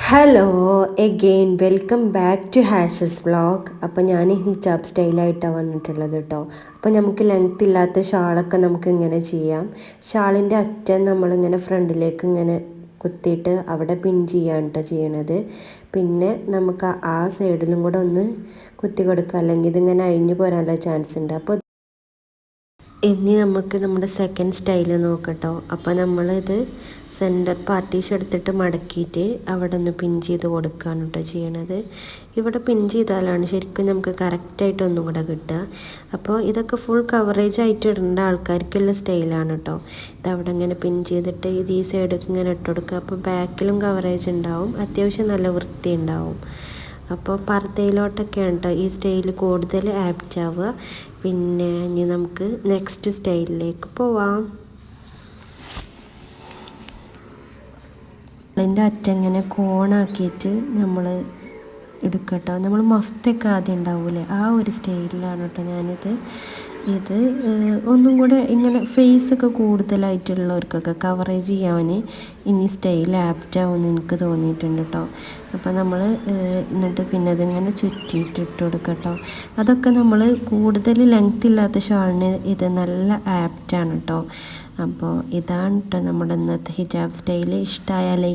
Hello again welcome back to ഹാഷസ് vlog. അപ്പോൾ ഞാൻ ഹിജാബ് സ്റ്റൈലായിട്ടാണ് വന്നിട്ടുള്ളത് കേട്ടോ. അപ്പോൾ നമുക്ക് ലെങ്ത് ഇല്ലാത്ത ഷാളൊക്കെ നമുക്ക് ഇങ്ങനെ ചെയ്യാം. ഷാളിൻ്റെ അറ്റം നമ്മളിങ്ങനെ ഫ്രണ്ടിലേക്ക് ഇങ്ങനെ കുത്തിയിട്ട് അവിടെ പിൻ ചെയ്യാണ് കേട്ടോ ചെയ്യണത്. പിന്നെ നമുക്ക് ആ സൈഡിലും കൂടെ ഒന്ന് കുത്തി കൊടുക്കുക, അല്ലെങ്കിൽ ഇതിങ്ങനെ അഴിഞ്ഞു പോരാനുള്ള ചാൻസ് ഉണ്ട്. അപ്പോൾ ഇനി നമുക്ക് നമ്മുടെ സെക്കൻഡ് സ്റ്റൈൽ നോക്കട്ടോ. അപ്പോൾ നമ്മളിത് സെൻറ്റർ പാർട്ടീഷൻ എടുത്തിട്ട് മടക്കിയിട്ട് അവിടെ ഒന്ന് പിൻ ചെയ്ത് കൊടുക്കുകയാണ് കേട്ടോ ചെയ്യണത്. ഇവിടെ പിൻ ചെയ്താലാണ് ശരിക്കും നമുക്ക് കറക്റ്റായിട്ട് ഒന്നും കൂടെ കിട്ടുക. അപ്പോൾ ഇതൊക്കെ ഫുൾ കവറേജ് ആയിട്ട് ഇടേണ്ട ആൾക്കാർക്കുള്ള സ്റ്റൈലാണ് കേട്ടോ. ഇതവിടെ ഇങ്ങനെ പിൻ ചെയ്തിട്ട് ഇത് ഈ സൈഡിലേക്ക് ഇങ്ങനെ ഇട്ട് കൊടുക്കുക. അപ്പോൾ ബാക്കിലും കവറേജ് ഉണ്ടാവും, അത്യാവശ്യം നല്ല വൃത്തി ഉണ്ടാവും. അപ്പോൾ പർദ്ദയിലോട്ടൊക്കെയാണ് കേട്ടോ ഈ സ്റ്റൈൽ കൂടുതൽ ആപ്റ്റ് ആവുക. പിന്നെ ഇനി നമുക്ക് നെക്സ്റ്റ് സ്റ്റൈലിലേക്ക് പോവാം. അതിൻ്റെ അറ്റം ഇങ്ങനെ കോണാക്കിയിട്ട് നമ്മൾ എടുക്കട്ടോ. നമ്മൾ മഫ്തൊക്കെ ആദ്യം ഉണ്ടാവില്ലേ, ആ ഒരു സ്റ്റൈലിലാണ് കേട്ടോ ഞാനിത്. ഇത് ഒന്നും കൂടെ ഇങ്ങനെ ഫേസൊക്കെ കൂടുതലായിട്ടുള്ളവർക്കൊക്കെ കവറേജ് ചെയ്യാൻ ഇനി സ്റ്റൈൽ ആപ്റ്റാവുമെന്ന് എനിക്ക് തോന്നിയിട്ടുണ്ട് കേട്ടോ. അപ്പോൾ നമ്മൾ എന്നിട്ട് പിന്നെ അതിങ്ങനെ ചുറ്റിയിട്ട് ഇട്ട് കൊടുക്കട്ടോ. അതൊക്കെ നമ്മൾ കൂടുതൽ ലെങ്ത് ഇല്ലാത്ത ഷാളിന് ഇത് നല്ല ആപ്റ്റാണ് കേട്ടോ. അപ്പോൾ ഇതാണ് കേട്ടോ നമ്മുടെ ഇന്നത്തെ ഹിജാബ് സ്റ്റൈൽ. ഇഷ്ടമായാലേ